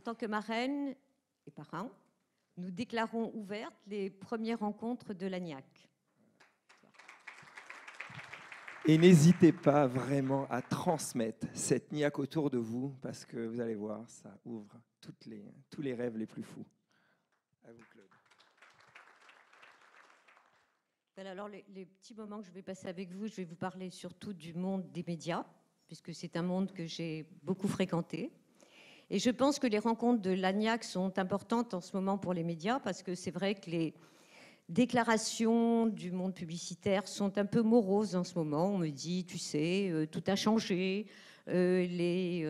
tant que marraine et parrain, nous déclarons ouvertes les premières rencontres de l'ANIAC. Et n'hésitez pas vraiment à transmettre cette NIAC autour de vous, parce que vous allez voir, ça ouvre tous les rêves les plus fous. À vous, Claude. Voilà, alors les petits moments que je vais passer avec vous, je vais vous parler surtout du monde des médias, puisque c'est un monde que j'ai beaucoup fréquenté. Et je pense que les rencontres de l'ANIAC sont importantes en ce moment pour les médias, parce que c'est vrai que les déclarations du monde publicitaire sont un peu moroses en ce moment. On me dit, tu sais, tout a changé, il y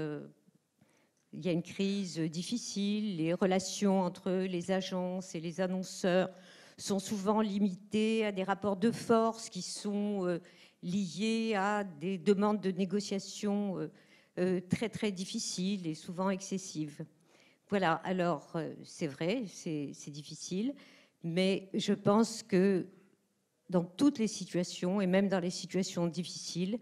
a une crise difficile, les relations entre les agences et les annonceurs sont souvent limitées à des rapports de force qui sont liés à des demandes de négociation très très difficiles et souvent excessives. Voilà, alors c'est vrai, c'est difficile. Mais je pense que dans toutes les situations, et même dans les situations difficiles,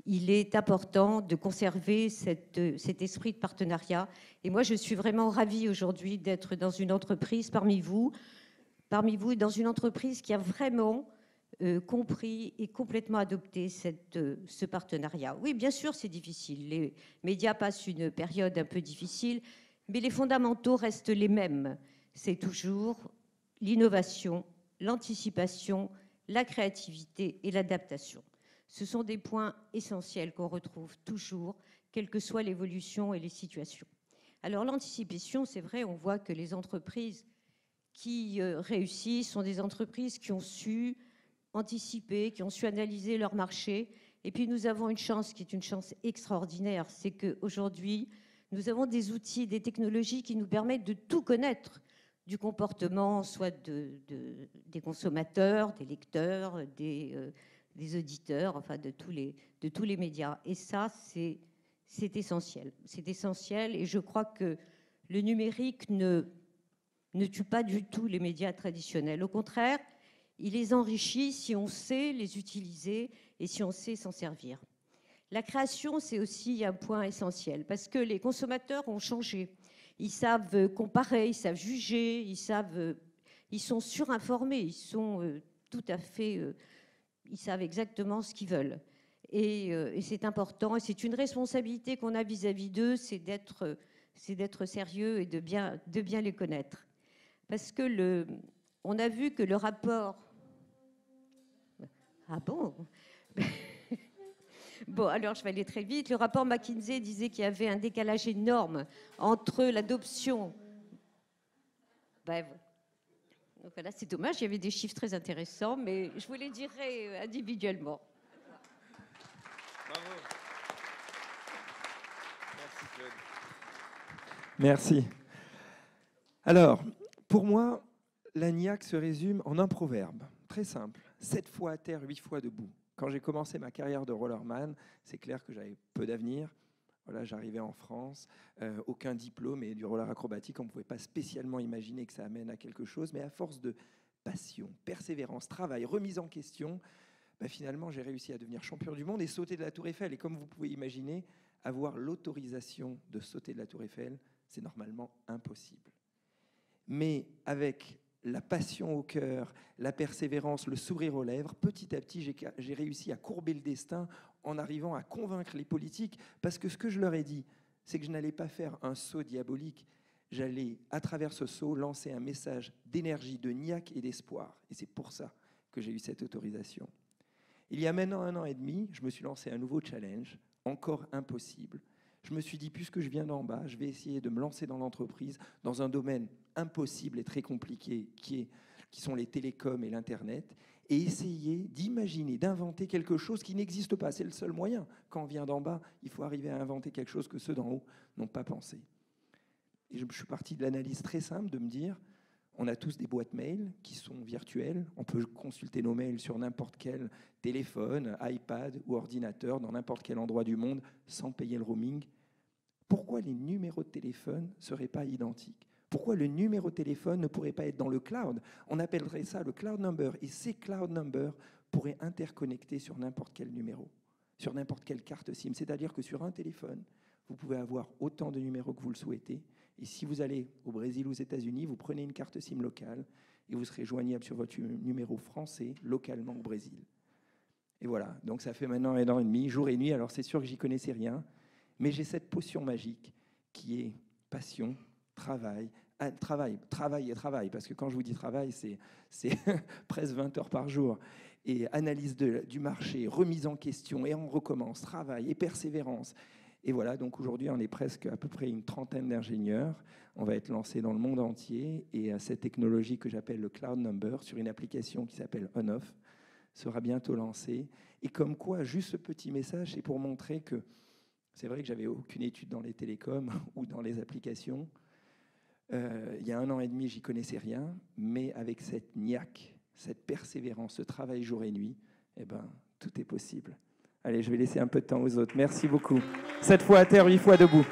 il est important de conserver cet esprit de partenariat. Et moi, je suis vraiment ravie aujourd'hui d'être dans une entreprise parmi vous, dans une entreprise qui a vraiment compris et complètement adopté ce partenariat. Oui, bien sûr, c'est difficile. Les médias passent une période un peu difficile, mais les fondamentaux restent les mêmes. C'est toujours l'innovation, l'anticipation, la créativité et l'adaptation. Ce sont des points essentiels qu'on retrouve toujours, quelle que soit l'évolution et les situations. Alors l'anticipation, c'est vrai, on voit que les entreprises qui réussissent sont des entreprises qui ont su anticiper, qui ont su analyser leur marché. Et puis nous avons une chance qui est une chance extraordinaire, c'est qu'aujourd'hui, nous avons des outils, des technologies qui nous permettent de tout connaître du comportement, soit des consommateurs, des lecteurs, des auditeurs, enfin de tous les médias. Et ça, c'est essentiel. C'est essentiel et je crois que le numérique ne tue pas du tout les médias traditionnels. Au contraire, il les enrichit si on sait les utiliser et si on sait s'en servir. La création, c'est aussi un point essentiel parce que les consommateurs ont changé. Ils savent comparer, ils savent juger, ils sont surinformés, ils sont tout à fait, ils savent exactement ce qu'ils veulent. Et c'est important, et c'est une responsabilité qu'on a vis-à-vis d'eux, c'est d'être sérieux et de bien les connaître. Parce que on a vu que le rapport... Ah bon? Bon, alors je vais aller très vite. Le rapport McKinsey disait qu'il y avait un décalage énorme entre l'adoption... Ben, donc là, c'est dommage, il y avait des chiffres très intéressants, mais je vous les dirai individuellement. Bravo. Merci, Claude. Merci. Alors, pour moi, l'ANIAC se résume en un proverbe, très simple. 7 fois à terre, 8 fois debout. Quand j'ai commencé ma carrière de rollerman, c'est clair que j'avais peu d'avenir. Voilà, j'arrivais en France, aucun diplôme et du roller acrobatique, on ne pouvait pas spécialement imaginer que ça amène à quelque chose, mais à force de passion, persévérance, travail, remise en question, finalement j'ai réussi à devenir champion du monde et sauter de la Tour Eiffel. Et comme vous pouvez imaginer, avoir l'autorisation de sauter de la Tour Eiffel, c'est normalement impossible. Mais avec la passion au cœur, la persévérance, le sourire aux lèvres, petit à petit, j'ai réussi à courber le destin en arrivant à convaincre les politiques, parce que ce que je leur ai dit, c'est que je n'allais pas faire un saut diabolique, j'allais, à travers ce saut, lancer un message d'énergie, de niaque et d'espoir. Et c'est pour ça que j'ai eu cette autorisation. Il y a maintenant 1 an et demi, je me suis lancé un nouveau challenge, encore impossible. Je me suis dit, puisque je viens d'en bas, je vais essayer de me lancer dans l'entreprise, dans un domaine impossible et très compliqué, qui sont les télécoms et l'Internet, et essayer d'imaginer, d'inventer quelque chose qui n'existe pas. C'est le seul moyen. Quand on vient d'en bas, il faut arriver à inventer quelque chose que ceux d'en haut n'ont pas pensé. Et je suis parti de l'analyse très simple de me dire, on a tous des boîtes mail qui sont virtuelles. On peut consulter nos mails sur n'importe quel téléphone, iPad ou ordinateur, dans n'importe quel endroit du monde, sans payer le roaming. Pourquoi les numéros de téléphone ne seraient pas identiques? Pourquoi le numéro de téléphone ne pourrait pas être dans le cloud? On appellerait ça le cloud number. Et ces cloud numbers pourraient interconnecter sur n'importe quel numéro, sur n'importe quelle carte SIM. C'est-à-dire que sur un téléphone, vous pouvez avoir autant de numéros que vous le souhaitez. Et si vous allez au Brésil ou aux États-Unis, vous prenez une carte SIM locale et vous serez joignable sur votre numéro français localement au Brésil. Et voilà, donc ça fait maintenant 1 an et demi, jour et nuit. Alors c'est sûr que j'y connaissais rien, mais j'ai cette potion magique qui est passion, travail, travail, parce que quand je vous dis travail, c'est presque 20 heures par jour, et analyse du marché, remise en question, et on recommence, travail et persévérance. Et voilà, donc aujourd'hui, on est presque à peu près une trentaine d'ingénieurs. On va être lancé dans le monde entier, et cette technologie que j'appelle le Cloud Number, sur une application qui s'appelle OnOff, sera bientôt lancée. Et comme quoi, juste ce petit message, c'est pour montrer que c'est vrai que j'avais aucune étude dans les télécoms ou dans les applications. Il y a 1 an et demi, j'y connaissais rien, mais avec cette niaque, cette persévérance, ce travail jour et nuit, eh ben, tout est possible. Allez, je vais laisser un peu de temps aux autres. Merci beaucoup. 7 fois à terre, 8 fois debout.